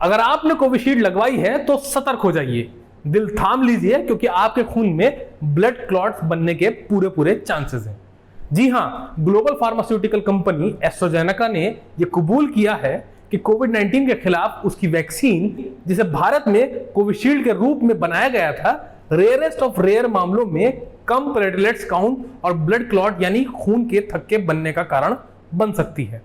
अगर आपने कोविशील्ड लगवाई है तो सतर्क हो जाइए, दिल थाम लीजिए, क्योंकि आपके खून में ब्लड क्लॉट्स बनने के पूरे चांसेस हैं। जी हां, ग्लोबल फार्मास्यूटिकल कंपनी एस्ट्राजेनेका ने यह कबूल किया है कि कोविड-19 के खिलाफ उसकी वैक्सीन, जिसे भारत में कोविशील्ड के रूप में बनाया गया था, रेयरेस्ट ऑफ रेयर मामलों में कम प्लेटलेट्स काउंट और ब्लड क्लॉट यानी खून के थक्के बनने का कारण बन सकती है।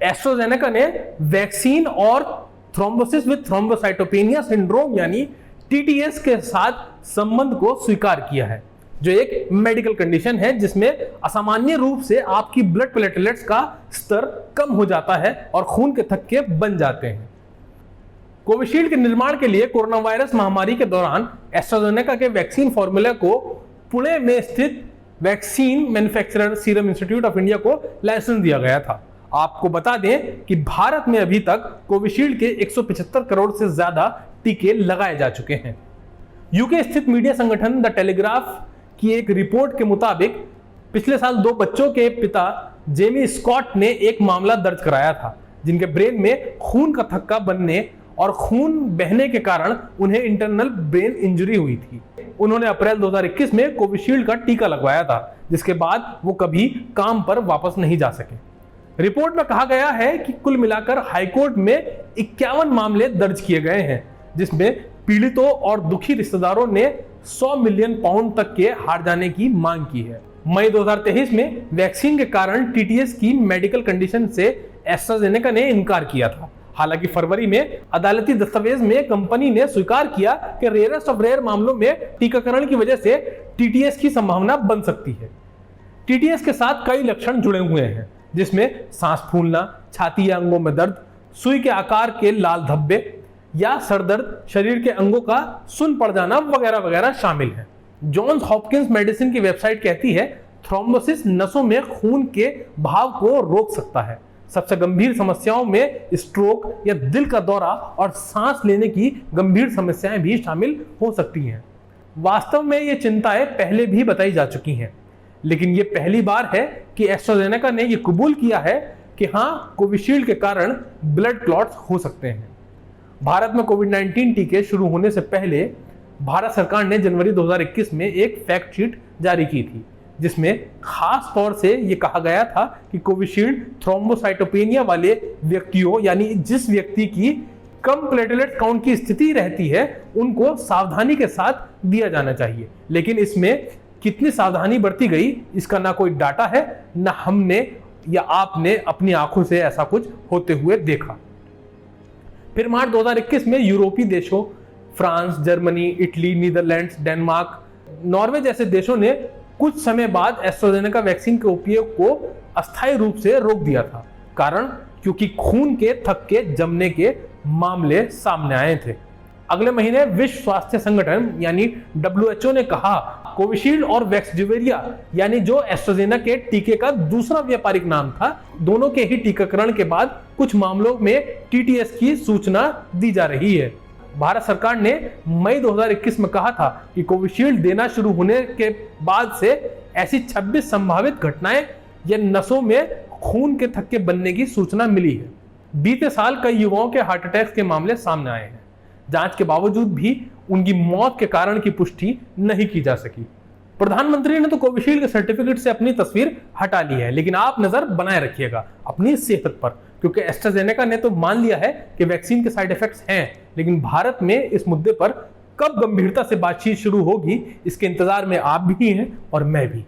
एस्ट्राजेनेका ने वैक्सीन और थ्रोम्बोसिस विद थ्रोम्बोसाइटोपेनिया सिंड्रोम यानी टीटीएस के साथ संबंध को स्वीकार किया है, जो एक मेडिकल कंडीशन है जिसमें असामान्य रूप से आपकी ब्लड प्लेटलेट्स का स्तर कम हो जाता है और खून के थक्के बन जाते हैं। कोविशील्ड के निर्माण के लिए कोरोना वायरस महामारी के दौरान एस्ट्राजेनेका के वैक्सीन फॉर्मूला को पुणे में स्थित vaccine manufacturer serum institute of India को लाइसेंस दिया गया था। आपको बता दें कि भारत में अभी तक कोविशील्ड के 175 करोड़ से ज्यादा टीके लगाए जा चुके हैं। यूके स्थित मीडिया संगठन द टेलीग्राफ की एक रिपोर्ट के मुताबिक पिछले साल 2 बच्चों के पिता जेमी स्कॉट ने एक मामला दर्ज कराया था, जिनके ब्रेन में खून का थक्का बनने और खून बहने के कारण उन्हें इंटरनल ब्रेन इंजरी हुई थी। उन्होंने अप्रैल 2021 में कोविशील्ड का टीका लगवाया था, जिसके बाद वो कभी काम पर वापस नहीं जा सके। रिपोर्ट में कहा गया है कि कुल मिलाकर हाईकोर्ट में 51 मामले दर्ज किए गए हैं, जिसमें पीड़ितों और दुखी रिश्तेदारों ने 100 मिलियन पाउंड तक के हार जाने की मांग की है। मई 2023 में वैक्सीन के कारण टीटीएस की मेडिकल कंडीशन से एस्ट्राजेनेका ने इनकार किया था। हालांकि फरवरी में अदालती दस्तावेज में कंपनी ने स्वीकार किया कि रेयरेस्ट ऑफ रेयर मामलों में टीकाकरण की वजह से टीटीएस की संभावना बन सकती है। टीटीएस के साथ कई लक्षण जुड़े हुए हैं, जिसमें सांस फूलना, छाती या अंगों में दर्द, सुई के आकार के लाल धब्बे या सरदर्द, शरीर के अंगों का सुन्न पड़ जाना वगैरह वगैरह शामिल है। जॉन्स हॉपकिंस मेडिसिन की वेबसाइट कहती है थ्रोम्बोसिस नसों में खून के बहाव को रोक सकता है। सबसे गंभीर समस्याओं में स्ट्रोक या दिल का दौरा और सांस लेने की गंभीर समस्याएं भी शामिल हो सकती हैं। वास्तव में ये चिंताएं पहले भी बताई जा चुकी हैं, लेकिन ये पहली बार है कि एस्ट्राजेनेका ने यह कबूल किया है कि हाँ, कोविशील्ड के कारण ब्लड क्लॉट्स हो सकते हैं। भारत में कोविड-19 टीके शुरू होने से पहले भारत सरकार ने जनवरी 2021 में एक फैक्ट शीट जारी की थी, जिसमें खास तौर से ये कहा गया था कि कोविशील्ड थ्रोम्बोसाइटोपेनिया वाले व्यक्तियों यानी जिस व्यक्ति की कम प्लेटलेट काउंट की स्थिति रहती है, उनको सावधानी के साथ दिया जाना चाहिए। लेकिन इसमें कितनी सावधानी बरती गई, इसका ना कोई डाटा है, ना हमने या आपने अपनी आंखों से ऐसा कुछ होते हुए देखा। फिर मार्च 2021 में यूरोपीय देशों France, Germany, Italy, Netherlands, Denmark, Norway जैसे देशों ने कुछ समय बाद एस्ट्राजेनेका वैक्सीन के उपयोग को अस्थायी रूप से रोक दिया था। कारण क्योंकि खून के थक्के जमने के मामले सामने आए थे। अगले महीने विश्व स्वास्थ्य संगठन यानी WHO ने कहा कोविशील्ड और वैक्सजुवेरिया यानी जो एस्ट्राजेनेका के टीके का दूसरा व्यापारिक नाम था, दोनों के ही टीकाकरण के बाद कुछ मामलों में टीटीएस की सूचना दी जा रही है। भारत सरकार ने मई 2021 में कहा था कि कोविशील्ड देना शुरू होने के बाद से ऐसी 26 संभावित घटनाएं या नसों में खून के थक्के बनने की सूचना मिली है। बीते साल कई युवाओं के हार्ट अटैक के मामले सामने आए हैं। जांच के बावजूद भी उनकी मौत के कारण की पुष्टि नहीं की जा सकी। प्रधानमंत्री ने तो कोविशील्ड के सर्टिफिकेट से अपनी तस्वीर हटा ली है, लेकिन आप नजर बनाए रखिएगा अपनी सेहत पर, क्योंकि एस्ट्राजेनेका ने तो मान लिया है कि वैक्सीन के साइड इफेक्ट्स हैं, लेकिन भारत में इस मुद्दे पर कब गंभीरता से बातचीत शुरू होगी, इसके इंतजार में आप भी हैं और मैं भी।